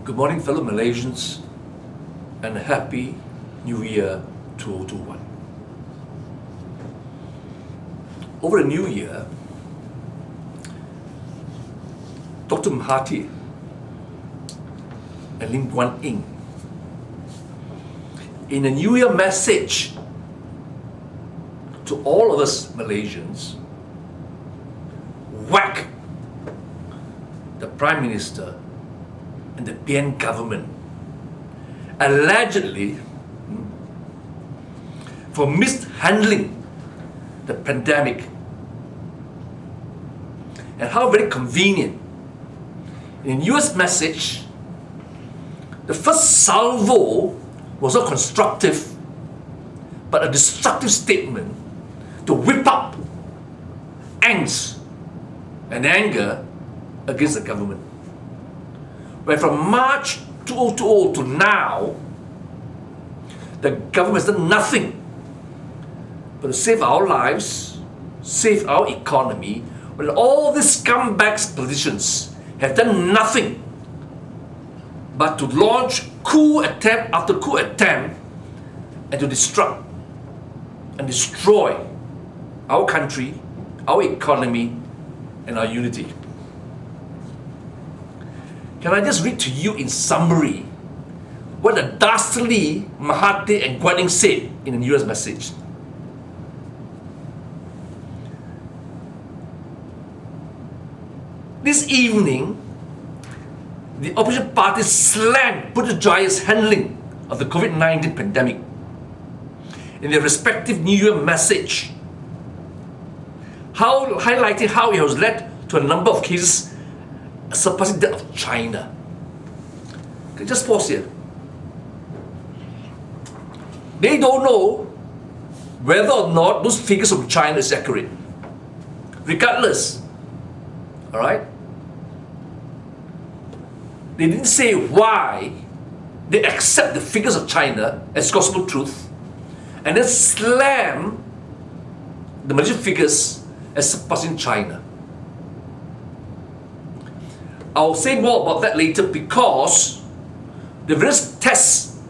Good morning, fellow Malaysians, and a happy New Year 2021. Over the New Year, Dr. Mahathir and Guan in a New Year message to all of us Malaysians, whack the Prime Minister and the PN government allegedly for mishandling the pandemic, and how very convenient. In US message, the first salvo was not constructive but a destructive statement to whip up angst and anger against the government. Where from March 2020 to now, the government has done nothing but to save our lives, save our economy, when all these scumbags politicians have done nothing but to launch coup attempt after coup attempt and to disrupt and destroy our country, our economy, and our unity. Can I just read to you in summary what the dastardly Mahathir and Guan said in the US message? This evening, the opposition parties slammed Putrajaya's handling of the Covid-19 pandemic in their respective New Year message, highlighting how it has led to a number of cases surpassing that of China. Okay, just pause here. They don't know whether or not those figures from China is accurate. Regardless, all right? They didn't say why they accept the figures of China as gospel truth and then slam the Malaysian figures as surpassing China. I'll say more about that later because the various tests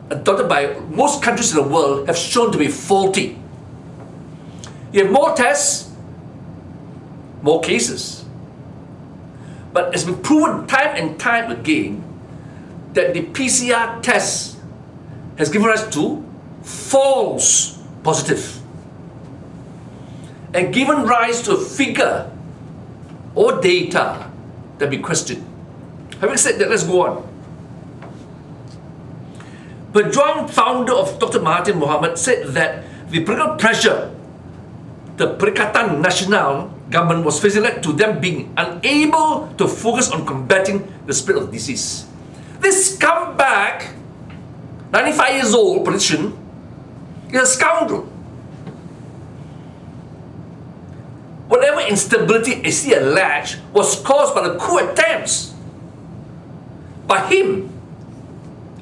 adopted by most countries in the world have shown to be faulty. You have more tests, more cases. But it's been proven time and time again that the PCR test has given rise to false positive and given rise to a figure or data that be questioned. Having said that, let's go on. But Guan, founder of Dr. Mahathir Mohamad, said that the political pressure the Perikatan Nasional government was facing led to them being unable to focus on combating the spread of the disease. This scumbag, 95 years old politician, is a scoundrel. Whatever instability is he alleged was caused by the coup attempts by him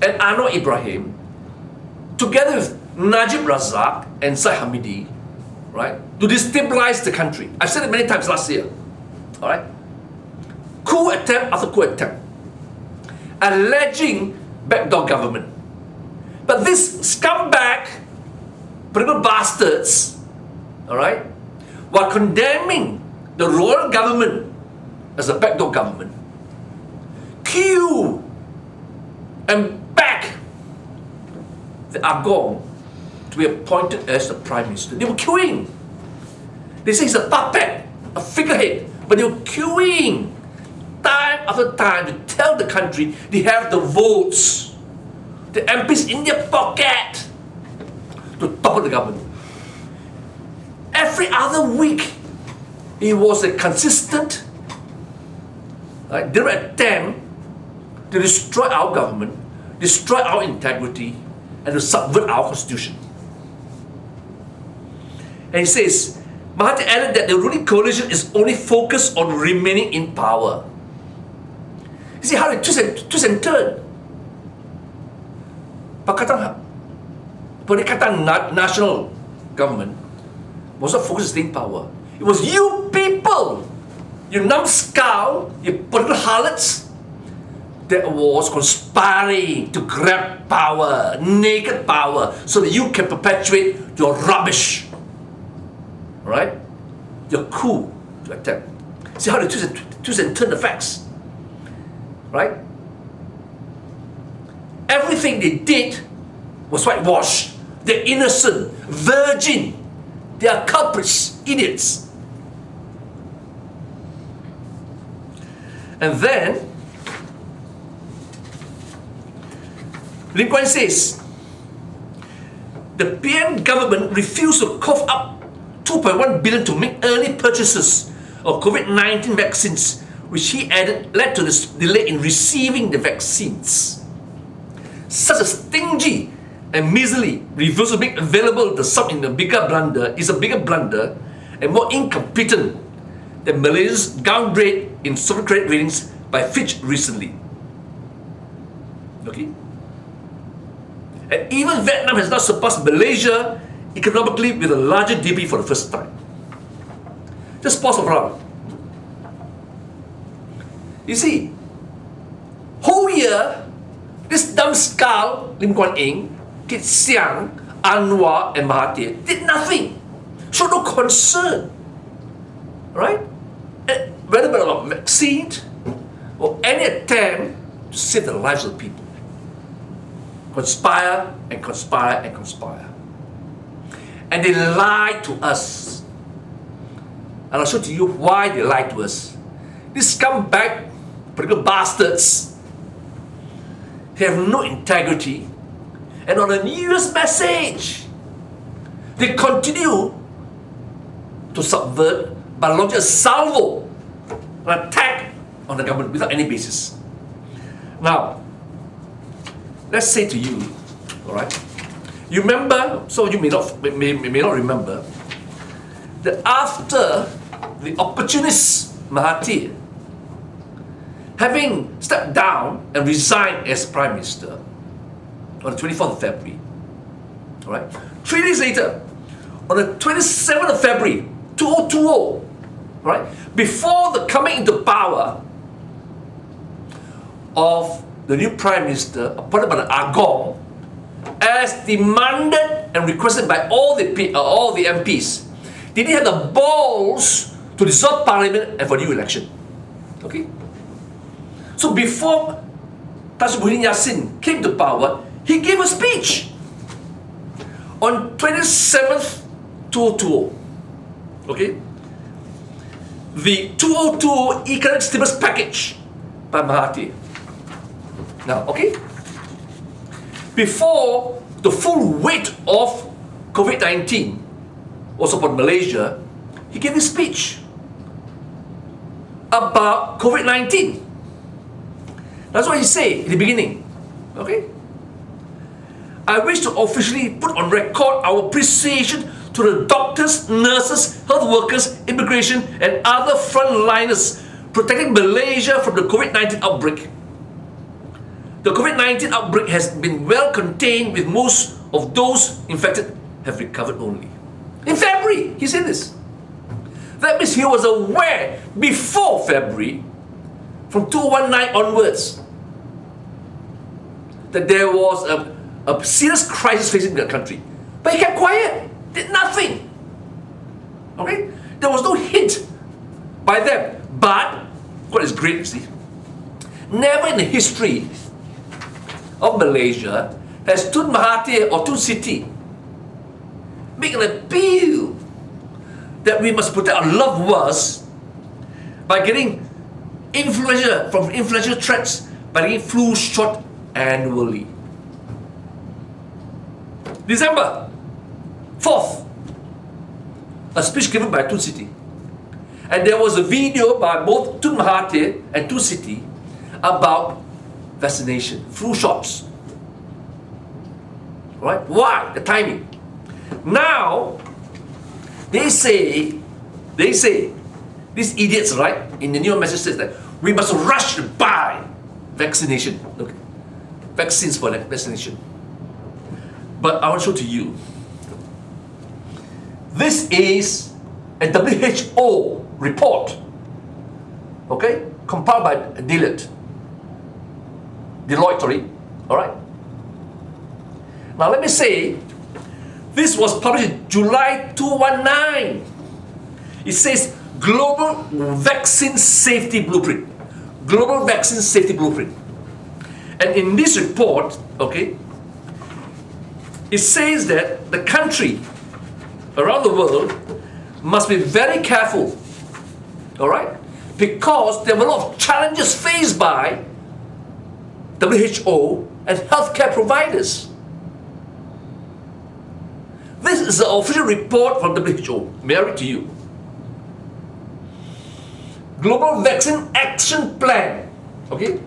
and Anwar Ibrahim, together with Najib Razak and Syed Hamidi, right, to destabilize the country. I've said it many times last year. All right, coup attempt after coup attempt, alleging backdoor government. But these scumbag, political bastards, all right, while condemning the royal government as a backdoor government, queue and back the Agong to be appointed as the Prime Minister. They were queuing. They say he's a puppet, a figurehead, but they were queuing time after time to tell the country they have the votes, the MPs in their pocket to topple the government. Every other week, it was a consistent direct attempt to destroy our government, destroy our integrity, and to subvert our constitution. And he says, Mahathir added that the ruling coalition is only focused on remaining in power. You see how they twist and turn. Perikatan Nasional government was not focused on staying in power. It was you people, you numbskull, you political harlots, that was conspiring to grab power, naked power, so that you can perpetuate your rubbish. Right? Your coup to attempt. See how they twist and turn the facts. Right? Everything they did was whitewashed. They're innocent, virgin. They are culprits, idiots. And then Lim Guan says, the PM government refused to cough up 2.1 billion to make early purchases of COVID-19 vaccines, which he added led to this delay in receiving the vaccines. Such a stingy and measly refusal to make available the sum in a bigger blunder is a bigger blunder and more incompetent than Malaysia's downgrade in sovereign credit ratings by Fitch recently. Okay? And even Vietnam has now surpassed Malaysia economically with a larger GDP for the first time. Just pause for a while. You see, whole year, this numbskull, Lim Guan Eng, Kit Siang, Anwar and Mahathir did nothing. Showed no concern. Right? Whether about vaccine or any attempt to save the lives of people. Conspire and conspire and conspire. And they lied to us. And I'll show to you why they lied to us. These scumbag political bastards, they have no integrity. And on a New Year's message, they continue to subvert by launching a salvo, an attack on the government without any basis. Now, let's say to you, all right, you remember, some of you may not remember, that after the opportunist Mahathir, having stepped down and resigned as Prime Minister on the 24th of February, all right, 3 days later, on the 27th of February, 2020, right, before the coming into power of the new Prime Minister appointed by the Agong, as demanded and requested by all the MPs, they didn't have the balls to dissolve Parliament and for new election. Okay? So before Tashbuddin Yassin came to power, he gave a speech on 27th 2020. Okay? The 2020 economic stimulus package by Mahathir. Now, okay? Before the full weight of COVID-19 was upon Malaysia, he gave a speech about COVID-19. That's what he said in the beginning. Okay? I wish to officially put on record our appreciation to the doctors, nurses, health workers, immigration, and other frontliners protecting Malaysia from the COVID-19 outbreak. The COVID-19 outbreak has been well contained, with most of those infected have recovered only. In February, he said this. That means he was aware before February, from 2019 onwards, that there was a serious crisis facing the country. But he kept quiet, did nothing. Okay? There was no hint by them. But, what is great, you see, never in the history of Malaysia has Tun Mahathir or Tun Siti make an appeal that we must protect our loved ones by getting influential threats by getting flu shot annually. December 4th, a speech given by Tun Siti. And there was a video by both Tun Mahathir and Tun Siti about vaccination, flu shots. Right? Why? The timing. Now, they say, these idiots, right, in the new message says that we must rush to buy vaccination. Okay. Vaccines for vaccination. But I want to show to you. This is a WHO report, okay, compiled by Deloitte. Deloitte, sorry. All right. Now let me say, this was published in July 2019. It says Global Vaccine Safety Blueprint. Global Vaccine Safety Blueprint. And in this report, okay, it says that the country around the world must be very careful, all right, because there were a lot of challenges faced by WHO and healthcare providers. This is the official report from WHO. May I read to you? Global Vaccine Action Plan, okay?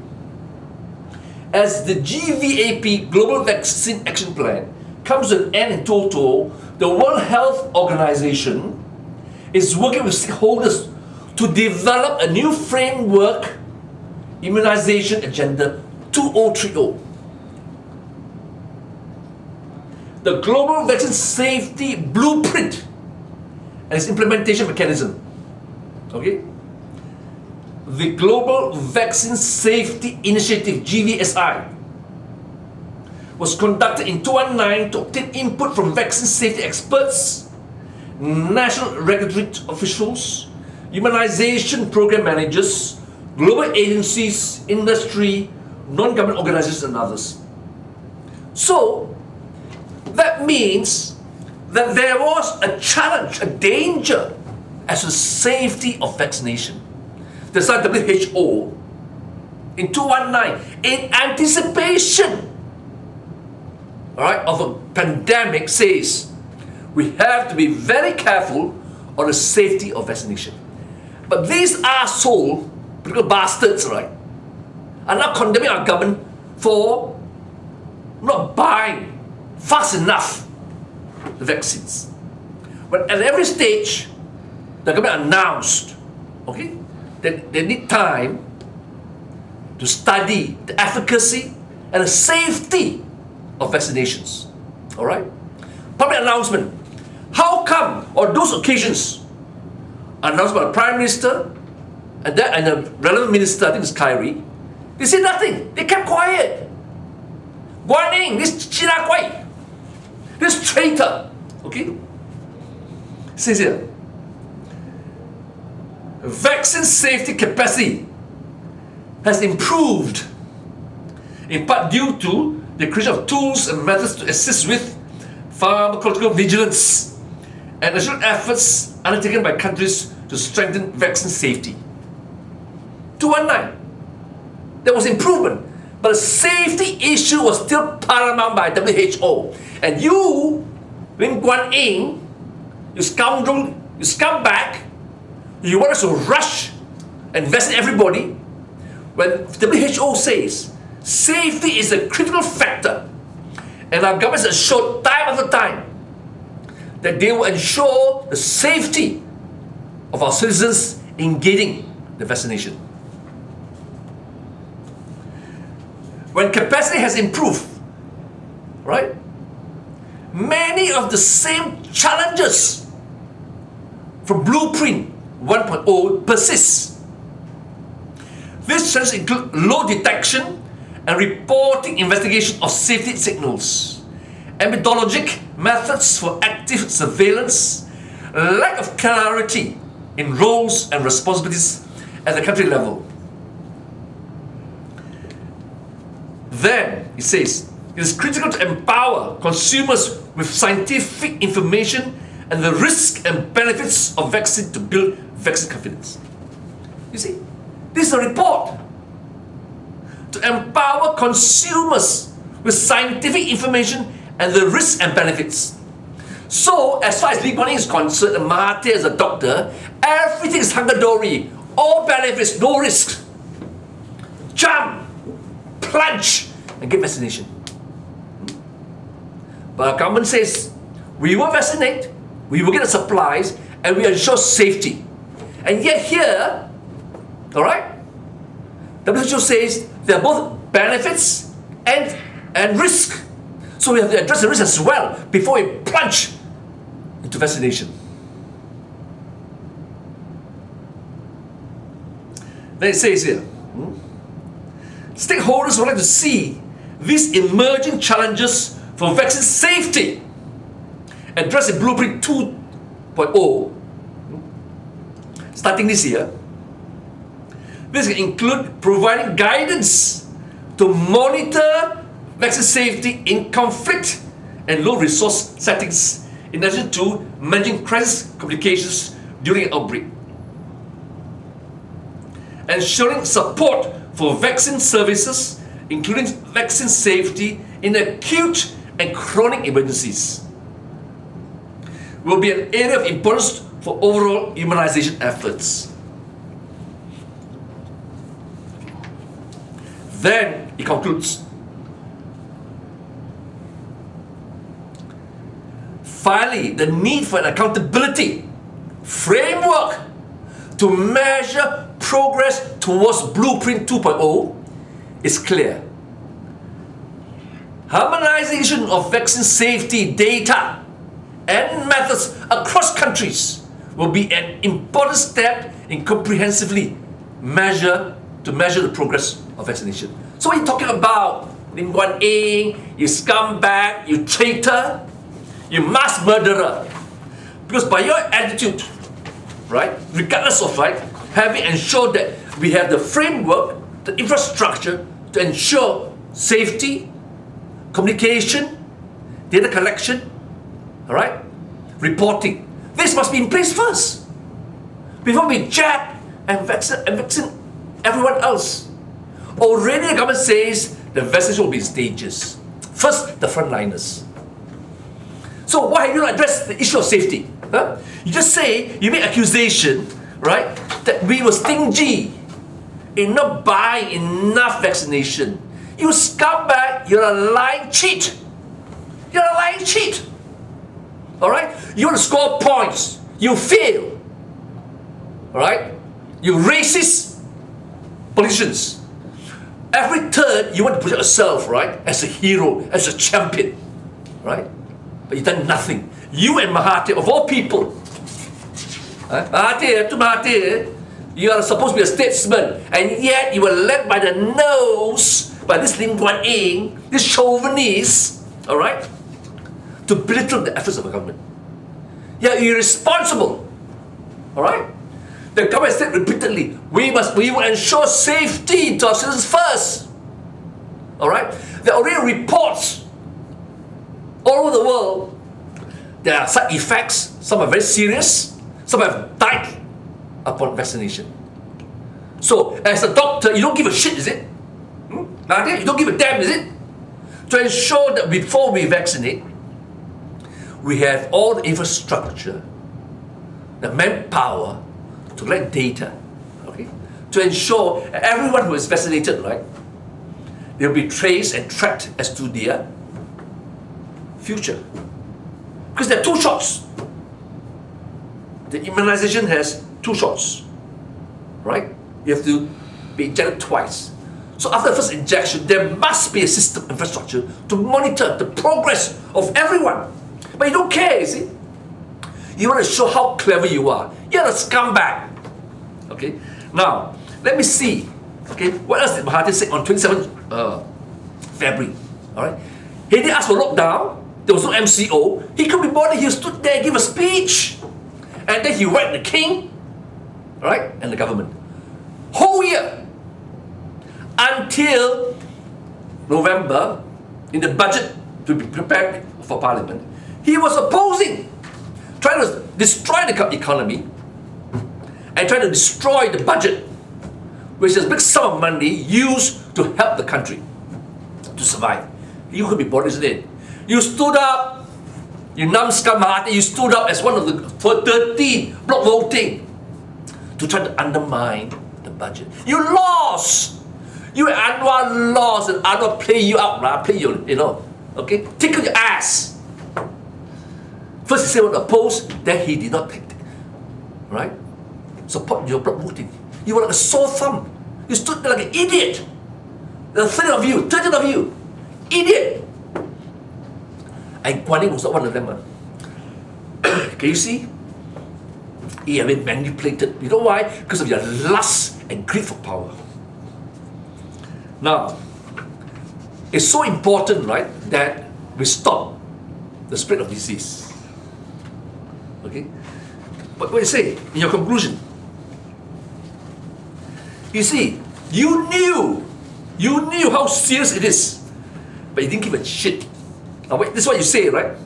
As the GVAP, Global Vaccine Action Plan, comes to an end in total, the World Health Organization is working with stakeholders to develop a new framework immunization agenda 2030. The Global Vaccine Safety Blueprint and its implementation mechanism. Okay? The Global Vaccine Safety Initiative, GVSI, was conducted in 2019 to obtain input from vaccine safety experts, national regulatory officials, immunization program managers, global agencies, industry, non-government organizations, and others. So, that means that there was a challenge, a danger as to the safety of vaccination. That's why WHO in 2019, in anticipation, all right, of a pandemic, says we have to be very careful on the safety of vaccination. But these arsehole political bastards, right, are now condemning our government for not buying fast enough the vaccines. But at every stage, the government announced, okay, that they need time to study the efficacy and the safety of vaccinations. All right? Public announcement. How come on those occasions, announced by the Prime Minister and the relevant minister, I think it's Kyrie, they said nothing. They kept quiet. Guan, this China Kwai, this traitor, okay? It says here, vaccine safety capacity has improved in part due to the creation of tools and methods to assist with pharmacological vigilance and additional efforts undertaken by countries to strengthen vaccine safety. 219, there was improvement, but the safety issue was still paramount by WHO. And you, Lim Guan Eng, you scoundrel, you scumbag, you want us to rush and vaccinate everybody when WHO says safety is a critical factor, and our government has shown time after time that they will ensure the safety of our citizens in getting the vaccination. When capacity has improved, right, many of the same challenges from Blueprint 1.0 persist. These challenges include low detection and reporting investigation of safety signals, methodologic methods for active surveillance, lack of clarity in roles and responsibilities at the country level. Then, it says, it is critical to empower consumers with scientific information and the risks and benefits of vaccine to build vaccine confidence. You see, this is a report to empower consumers with scientific information and the risks and benefits. So, as far as Lee Kuan Yew is concerned, and Mahathir is a doctor, everything is hunky-dory, all benefits, no risk. Jump, plunge, and get vaccination. But our government says, we will vaccinate, we will get the supplies, and we ensure safety. And yet here, all right, WHO says there are both benefits and risk. So we have to address the risk as well before we plunge into vaccination. Then it says here, Stakeholders would like to see these emerging challenges for vaccine safety addressed in Blueprint 2.0 starting this year. This can include providing guidance to monitor vaccine safety in conflict and low resource settings, in addition to managing crisis communications during an outbreak. Ensuring support for vaccine services, including vaccine safety in acute and chronic emergencies, will be an area of importance for overall immunization efforts. Then it concludes. Finally, the need for an accountability framework to measure progress towards Blueprint 2.0 is clear. Harmonization of vaccine safety data and methods across countries will be an important step in comprehensively measure the progress of vaccination. So what are you talking about? Lim Guan Eng, you scumbag, you traitor, you mass murderer. Because by your attitude, right, regardless of, right, having ensured that we have the framework, the infrastructure to ensure safety, communication, data collection, all right, reporting. This must be in place first before we jab and vaccine everyone else. Already the government says the vaccination will be in stages. First, the frontliners. So why have you not addressed the issue of safety? Huh? You just say, you make accusation, right, that we were stingy in not buying enough vaccination. You scumbag, you're a lying cheat. You're a lying cheat. All right? You want to score points. You fail. All right? You racist politicians. Every turn, you want to project yourself, right, as a hero, as a champion. Right? But you've done nothing. You and Mahathir, of all people, Mahathir, you are supposed to be a statesman, and yet you were led by the nose by this Lim Guan Eng, this chauvinist, all right, to belittle the efforts of the government. You are irresponsible, all right. The government said repeatedly, we will ensure safety to our citizens first, all right. There are already reports all over the world. There are side effects. Some are very serious. Some have died upon vaccination. So, as a doctor, you don't give a shit, is it? You don't give a damn, is it? To ensure that before we vaccinate, we have all the infrastructure, the manpower to collect data, okay? To ensure everyone who is vaccinated, right, they'll be traced and tracked as to their future. Because there are two shots. The immunization has two shots, right? You have to be injected twice. So after the first injection, there must be a system infrastructure to monitor the progress of everyone. But you don't care, you see? You want to show how clever you are. You're a scumbag. Okay? Now, let me see. Okay, what else did Mahathir say on 27th February? Alright? He didn't ask for lockdown. There was no MCO. He couldn't be bothered. He stood there, gave a speech. And then he whacked the king, right, and the government. Whole year. Until November, in the budget to be prepared for Parliament, he was opposing, trying to destroy the economy and trying to destroy the budget, which is a big sum of money used to help the country to survive. You could be bothered, isn't it? You stood up, you numbskull Mahathir, you stood up as one of the 13 block voting to try to undermine the budget. You lost. You and Anwar lost, and Anwar play you out, play you, okay? Tickle your ass. First he said on the post, then he did not take it, right? Support your block voting. You were like a sore thumb. You stood there like an idiot. There are 13 of you, idiot. And Guan was not one of them. Can you see? He had been manipulated. You know why? Because of your lust and greed for power. Now, it's so important, right, that we stop the spread of disease. Okay? But what do you say in your conclusion? You see, you knew how serious it is, but you didn't give a shit. Now wait, this is what you say, right?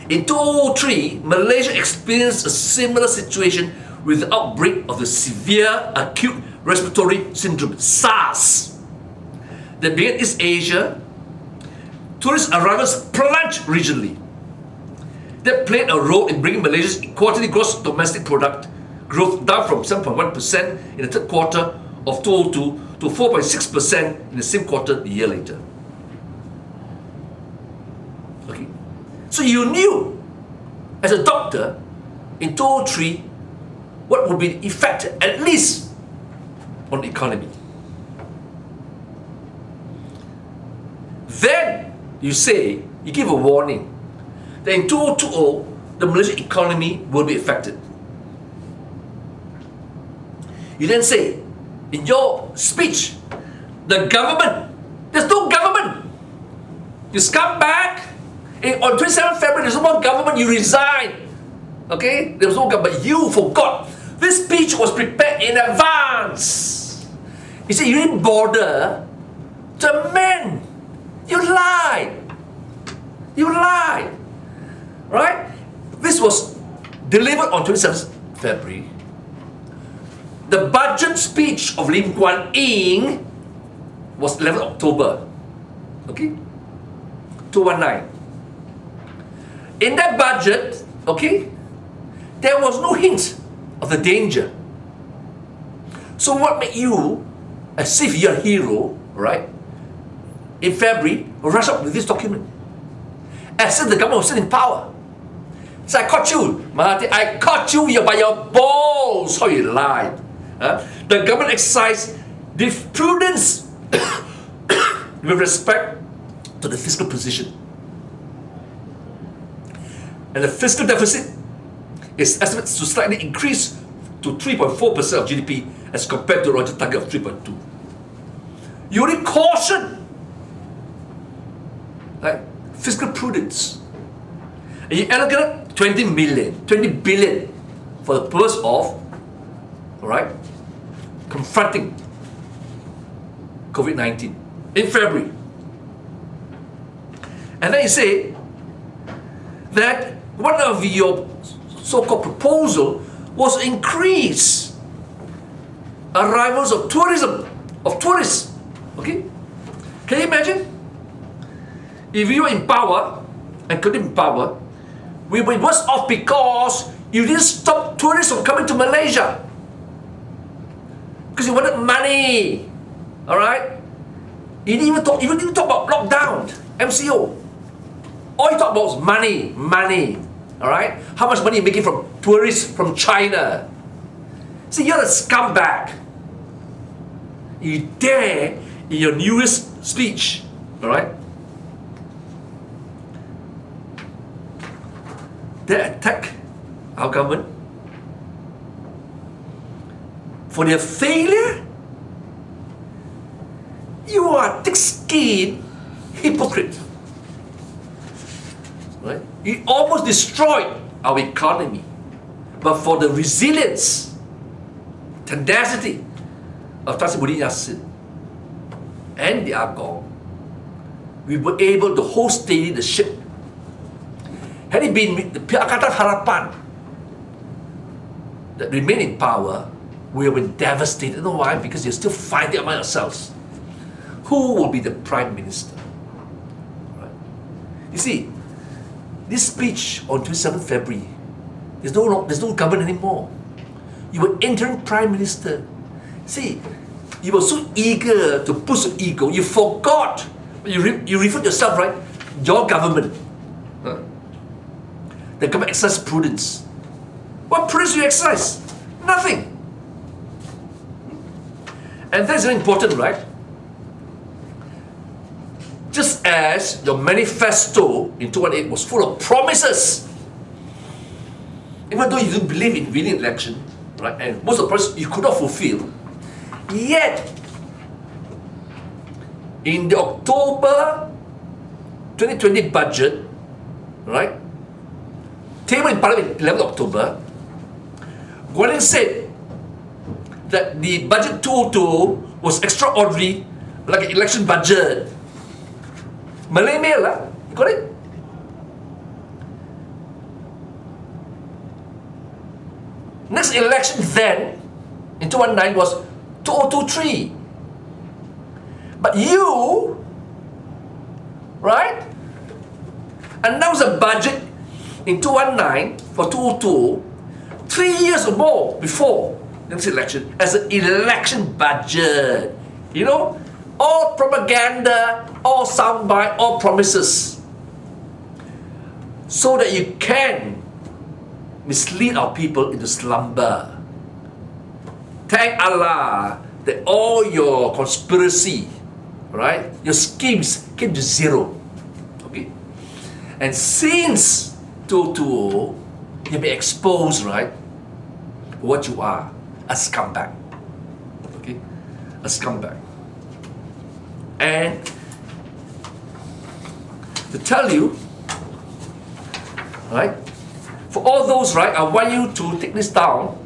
In 2003, Malaysia experienced a similar situation with the outbreak of the severe acute respiratory syndrome, SARS, that began in East Asia. Tourist arrivals plunged regionally. That played a role in bringing Malaysia's quarterly gross domestic product growth down from 7.1% in the third quarter of 2002 to 4.6% in the same quarter a year later. Okay, so you knew, as a doctor, in 2003, what would be the effect, at least, on the economy. Then you say, you give a warning that in 2020, the Malaysian economy will be affected. You then say, in your speech, the government, there's no government. You scumbag. On 27 February, there's no more government, you resign. Okay? There was no government, but you forgot. This speech was prepared in advance. You see, you didn't bother to amend. You lied. You lied. Right? This was delivered on 27th February. The budget speech of Lim Guan Yin was 11th October. Okay? 219. In that budget, okay, there was no hint of the danger. So what made you, as if you're a hero, right, in February, rush up with this document? As if the government was still in power. So I caught you, Mahathir, I caught you by your balls. How you lied. The government exercised prudence with respect to the fiscal position. And the fiscal deficit is estimated to slightly increase to 3.4% of GDP as compared to the original target of 3.2. You only caution, right? Fiscal prudence. And you allocated 20 billion for the purpose of, all right, confronting COVID-19 in February. And then you say that one of your so-called proposal was increase arrivals of tourists. Okay? Can you imagine? If you were in power and couldn't in power, we would be worse off because you didn't stop tourists from coming to Malaysia. Because you wanted money. Alright? You didn't even talk about lockdown, MCO. All you talk about was money. Alright? How much money you're making from tourists from China. See, you're a scumbag. You dare in your newest speech, alright? They attack our government for their failure. You are thick-skinned hypocrite. Right? You almost destroyed our economy, but for the resilience, tenacity of Tan Sri Yassin and the Agong, we were able to hold steady the ship. Had it been the Pakatan Harapan that remained in power, we have been devastated. You know why? Because you're still fighting among yourselves. Who will be the Prime Minister? Right? You see, this speech on 27th February, there's no government anymore. You were interim Prime Minister. See, you were so eager to push your ego, you forgot. You referred to yourself, right? Your government. The government exercised prudence. What prudence do you exercise? Nothing. And that's very important, right? Just as your manifesto in 2018 was full of promises, even though you didn't believe in winning election, right, and most of the promises you could not fulfill, yet in the October 2020 budget, right, tabled in Parliament 11 October, Guan said that the budget 202 was extraordinary, like an election budget. Malay mail, you got it? Next election then, in 2019, was 2023. But you, right, announced a budget in 2019 for 2022, 3 years or more before the next election, as an election budget. You know, all propaganda, all soundbite, all promises, so that you can mislead our people into slumber. Thank Allah that all your conspiracy, right, your schemes came to zero. Okay, and since 2020, you've been exposed, right, what you are, a scumbag. Okay, a scumbag. And to tell you, right, for all those, right, I want you to take this down,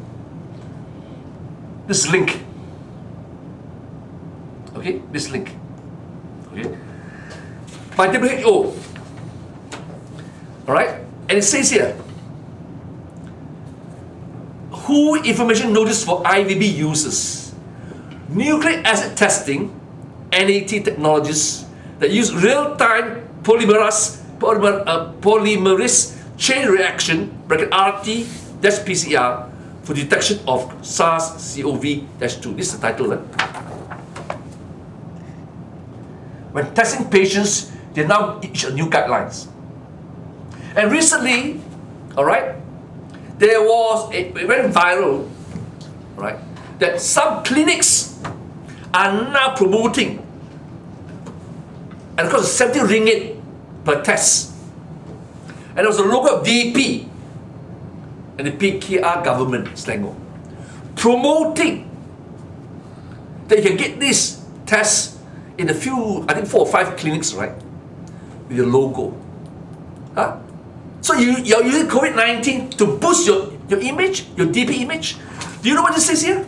this link. Okay, this link. Okay, by WHO. Alright, and it says here, WHO information notice for IVB users. Nucleic acid testing, NAT technologies that use real-time polymerase chain reaction, RT-PCR, for detection of SARS-CoV-2. This is the title. When testing patients, they now issue new guidelines. And recently, alright, there was, it went viral, right, that some clinics are now promoting, and of course, 70 ringgit per test. And there was a logo of DP and the PKR government, Selangor, promoting that you can get this test in a few, I think 4 or 5 clinics, right, with your logo. Huh? So you're using COVID-19 to boost your image, your DP image. Do you know what this says here?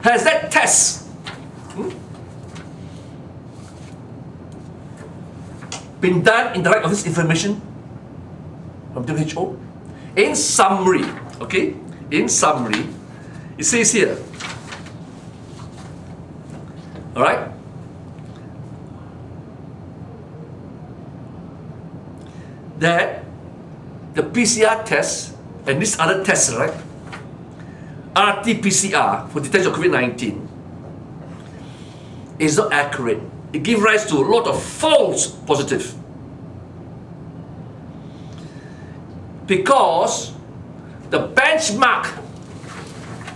Has that test been done in the light of this information from WHO? In summary, okay, in summary, it says here, all right, that the PCR test and this other test, right, RT-PCR for detection of COVID-19 is not accurate. It gives rise to a lot of false positive. Because the benchmark,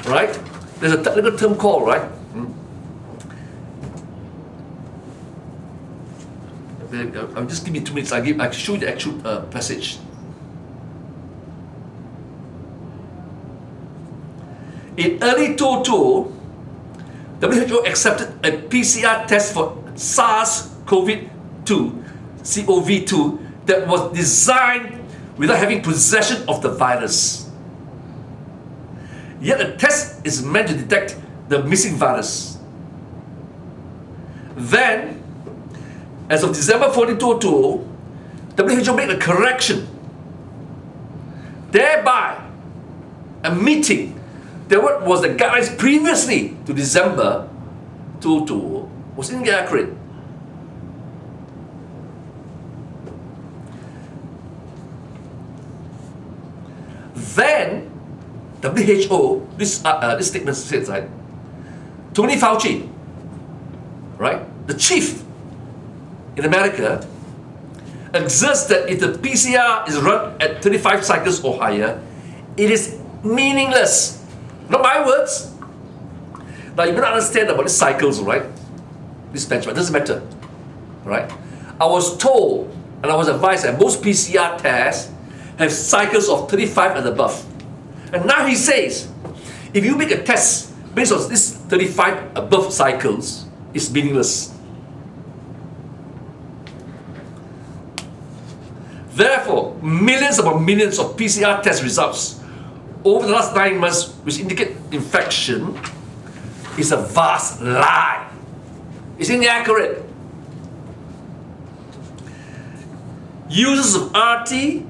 right, there's a technical term called, right, I'll just give me 2 minutes. I'll show you the actual passage. In early 2022, WHO accepted a PCR test for SARS-CoV-2 that was designed without having possession of the virus. Yet the test is meant to detect the missing virus. Then, as of December 14, 2022, WHO made a correction, thereby admitting that what was the guidelines previously to December 2022 was inaccurate. Then WHO, this statement says, right, Tony Fauci, right, the chief in America, asserts that if the PCR is run at 35 cycles or higher, it is meaningless. Not my words. Now you better understand about these cycles, right? This benchmark doesn't matter, right? I was told and I was advised that most PCR tests have cycles of 35 and above. And now he says, if you make a test based on this 35 above cycles, is meaningless. Therefore, millions upon millions of PCR test results over the last 9 months which indicate infection is a vast lie. It's inaccurate. Users of RT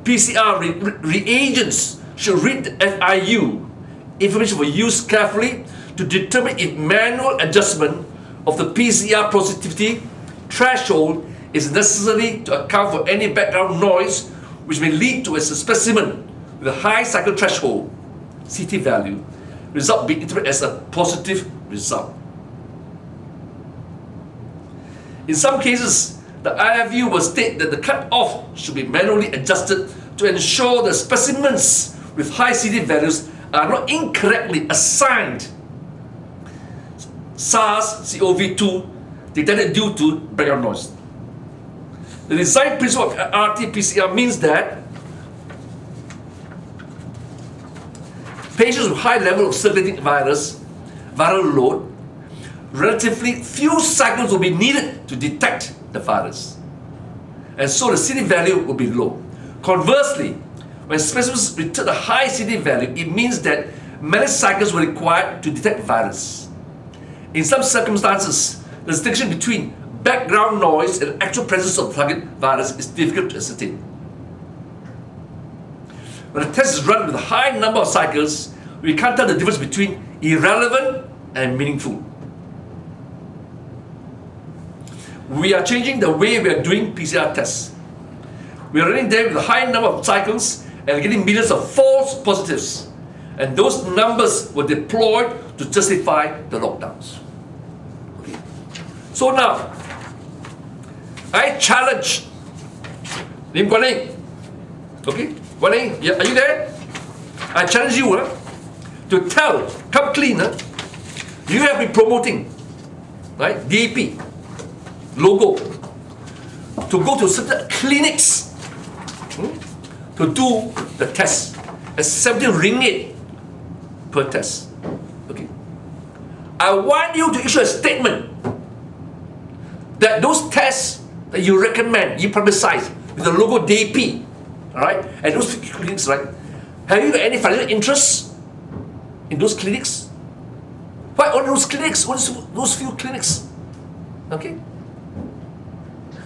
PCR reagents should read the FIU information for use carefully to determine if manual adjustment of the PCR positivity threshold is necessary to account for any background noise which may lead to a specimen with a high cycle threshold CT value result being interpreted as a positive result. In some cases, the IFU will state that the cut-off should be manually adjusted to ensure that specimens with high CT values are not incorrectly assigned SARS-CoV-2 detected due to background noise. The design principle of RT-PCR means that patients with high level of circulating viral load, relatively few cycles will be needed to detect the virus, and so the CT value will be low. Conversely, when specimens return a high CT value, it means that many cycles were required to detect virus. In some circumstances, the distinction between background noise and actual presence of target virus is difficult to ascertain. When the test is run with a high number of cycles, we can't tell the difference between irrelevant and meaningful. We are changing the way we are doing PCR tests. We are running them with a high number of cycles and getting millions of false positives. And those numbers were deployed to justify the lockdowns. Okay. So now, I challenge Lim Guan Eng. Okay, Guan Eng, are you there? I challenge you to tell, come clean. You have been promoting, right, DAP logo to go to certain clinics to do the test at 17 ringgit per test. Okay. I want you to issue a statement that those tests that you recommend, you publicize with the logo DAP, all right, and those clinics, right? Have you got any financial interest in those clinics? Why only those clinics? Only those few clinics? Okay.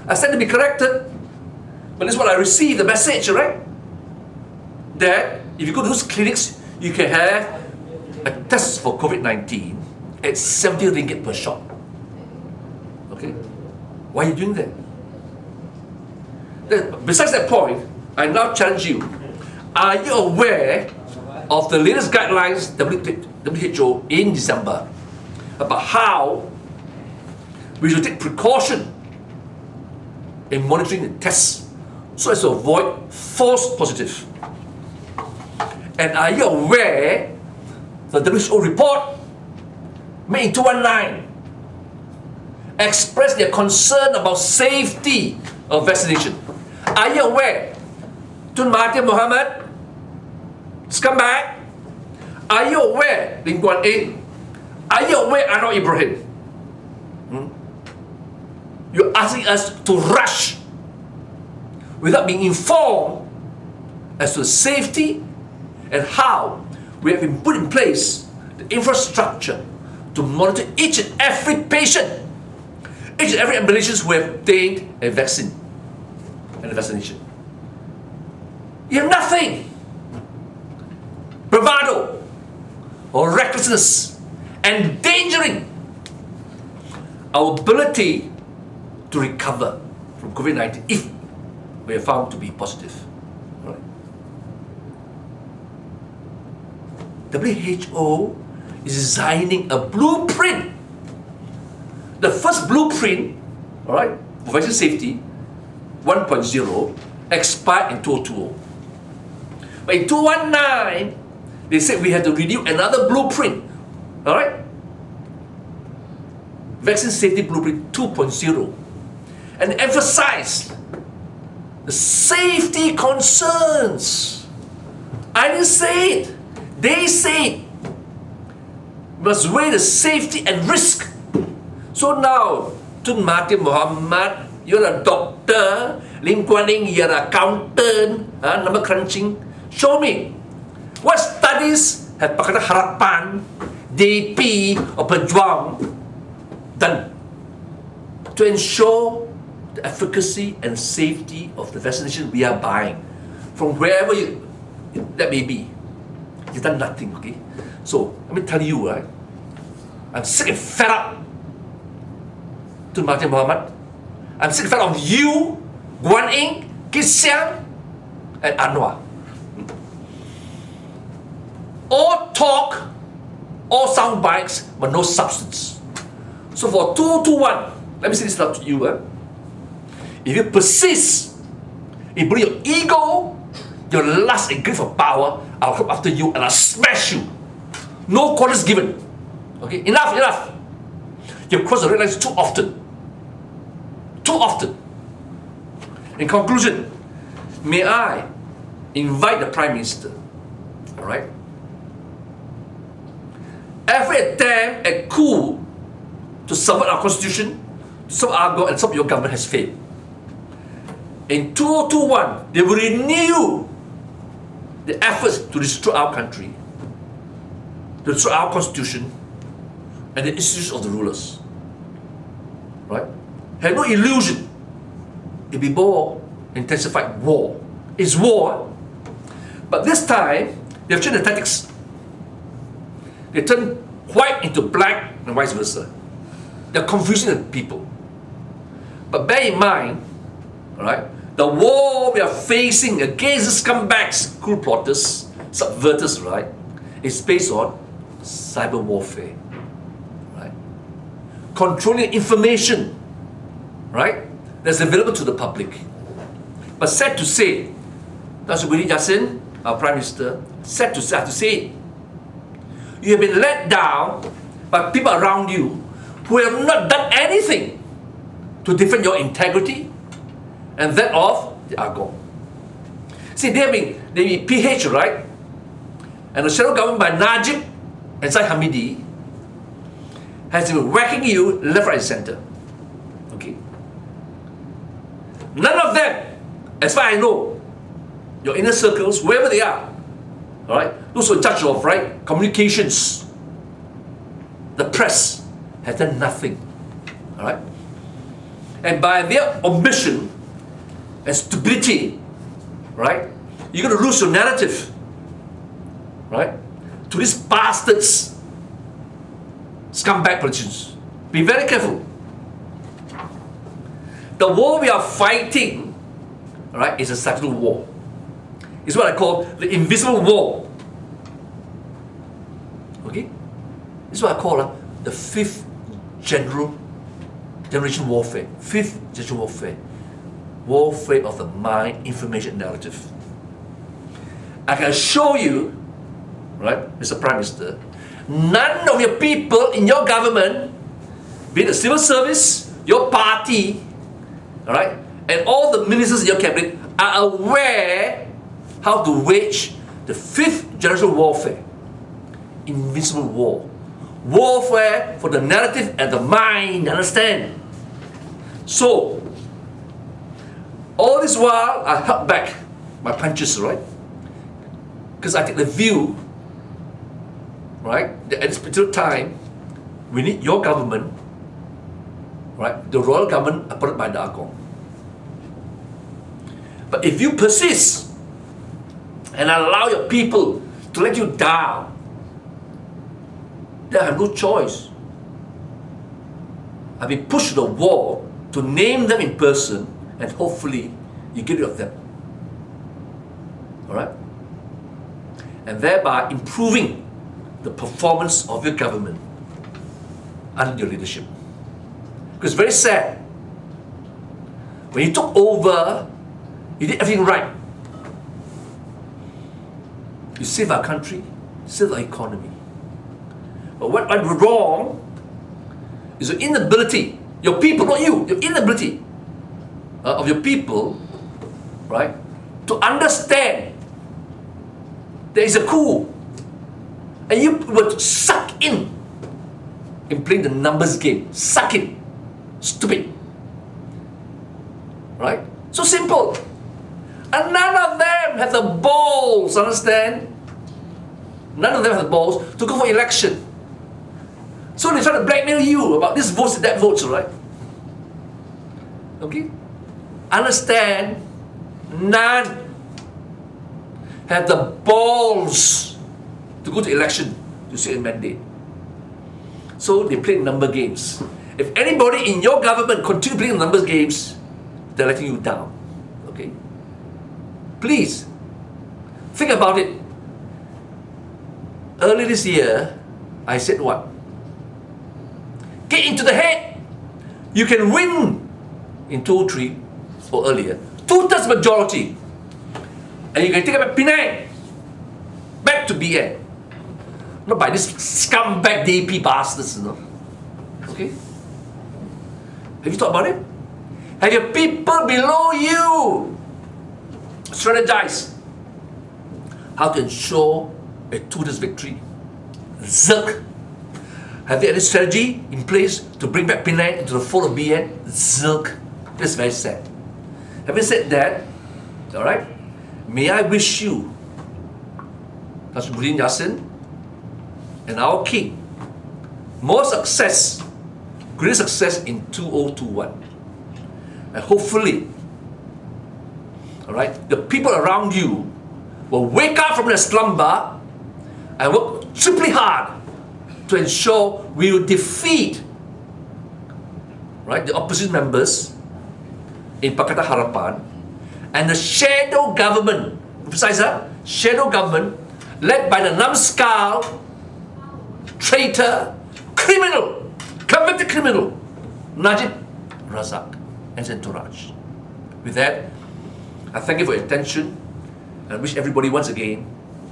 I stand to be corrected, but this is what I received, the message, right? That if you go to those clinics, you can have a test for COVID-19 at 70 ringgit per shot. Okay? Why are you doing that? Besides that point, I now challenge you. Are you aware of the latest guidelines WHO in December about how we should take precaution in monitoring the tests so as to avoid false positive? And are you aware the WHO report made in 2019 expressed their concern about safety of vaccination? Are you aware? Tun Mahathir Mohamad, scumbag. Are you aware, Lim Guan Eng? Are you aware, Anwar Ibrahim? You're asking us to rush without being informed as to the safety and how we have been put in place the infrastructure to monitor each and every patient, each and every ambulance who have obtained a vaccine and a vaccination. You have nothing. Bravado or recklessness, endangering our ability to recover from COVID-19 if we are found to be positive. Right. WHO is designing a blueprint. The first blueprint, all right, for vaccine safety 1.0 expired in 2020. But in 2019, they said we had to renew another blueprint, all right? Vaccine Safety Blueprint 2.0, and emphasized the safety concerns. I didn't say it. They say it. We must weigh the safety and risk So now, Tun Mahathir Mohamad, you're a doctor, Lim Guan Eng, you're an accountant, number crunching. Show me, what studies have Pakatan Harapan, DP, or Pejuang done to ensure the efficacy and safety of the vaccination we are buying from wherever that may be? You've done nothing, okay? So, let me tell you, right? I'm sick and fed up to Mahathir Mohamad. I'm sick and fed up of you, Guan Eng, Kit Siang, and Anwar. All talk, all sound bites, but no substance. So for 221, let me say this out to you. If you persist in putting your ego, your lust and greed for power, I'll come after you and I'll smash you. No quarters given. Okay, enough. You've crossed the red lines too often. Too often. In conclusion, may I invite the Prime Minister, all right? Every attempt at coup to subvert our constitution, to subvert our God and subvert your government has failed. In 2021, they will renew the efforts to destroy our country, to destroy our constitution, and the institutions of the rulers. Right? Have no illusion. It'll be more intensified war. It's war. But this time, they have changed the tactics. They turn white into black and vice versa. They're confusing the people. But bear in mind, alright, the war we are facing against the scumbags, cruel plotters, subverters, right, is based on cyber warfare. Right? Controlling information, right, that's available to the public. But sad to say, Dr. Budi Yassin, our Prime Minister, sad to say, you have been let down by people around you who have not done anything to defend your integrity and that of the Agong. See, they be PH, right? And the shadow government by Najib and Zaid Hamidi has been whacking you left, right, and center. Okay? None of them, as far as I know, your inner circles, wherever they are, all right, those who are in charge of, right, communications, the press, has done nothing. All right? And by their omission and stupidity, right, you're going to lose your narrative, right, to these bastards, scumbag politicians. Be very careful. The war we are fighting, all right, is a psychological war. It's what I call the invisible war. Okay? It's what I call the fifth generation warfare. Fifth generation warfare. Warfare of the mind, information, narrative. I can assure you, right, Mr. Prime Minister, none of your people in your government, be it the civil service, your party, all right, and all the ministers in your cabinet are aware how to wage the fifth generation warfare. Invisible war. Warfare for the narrative and the mind, understand? So, all this while, I held back my punches, right? Because I take the view, right, that at this particular time, we need your government, right, the royal government appointed by the Agong. But if you persist and allow your people to let you down, they have no choice. I've been pushed to the wall to name them in person, and hopefully you get rid of them. Alright? And thereby improving the performance of your government under your leadership. Because it's very sad. When you took over, you did everything right. You saved our country, you saved our economy. But what went wrong is your inability, your people, not you, your inability of your people, right, to understand there is a coup, and you were sucked in in playing the numbers game. Suck it. Stupid. Right? So simple. And none of them have the balls, understand? None of them have the balls to go for election. So they try to blackmail you about this votes and that votes, right? Okay? Understand? None have the balls to go to election to seek a mandate. So they play number games. If anybody in your government continue playing numbers games, they're letting you down. Okay? Please, think about it. Early this year, I said what? Get into the head. You can win in 203 or earlier. 2/3 majority. And you can take back Penang. Back to BN. Not by this scumbag DP bastards, you know. Okay? Have you thought about it? Have your people below you strategize how to ensure a 2/3 victory? Zerk. Have they any strategy in place to bring back Penang into the fold of BN? Zerk. That's very sad. Having said that, alright, may I wish you, Nasruddin Yassin, and our king, more success, greater success in 2021. And hopefully, alright, the people around you will wake up from their slumber and work triply hard to ensure we will defeat, right, the opposition members in Pakatan Harapan and the shadow government, emphasize that, shadow government led by the numbskull, traitor, criminal, convicted criminal, Najib Razak and his entourage. With that, I thank you for your attention and wish everybody once again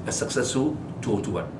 a successful 2021.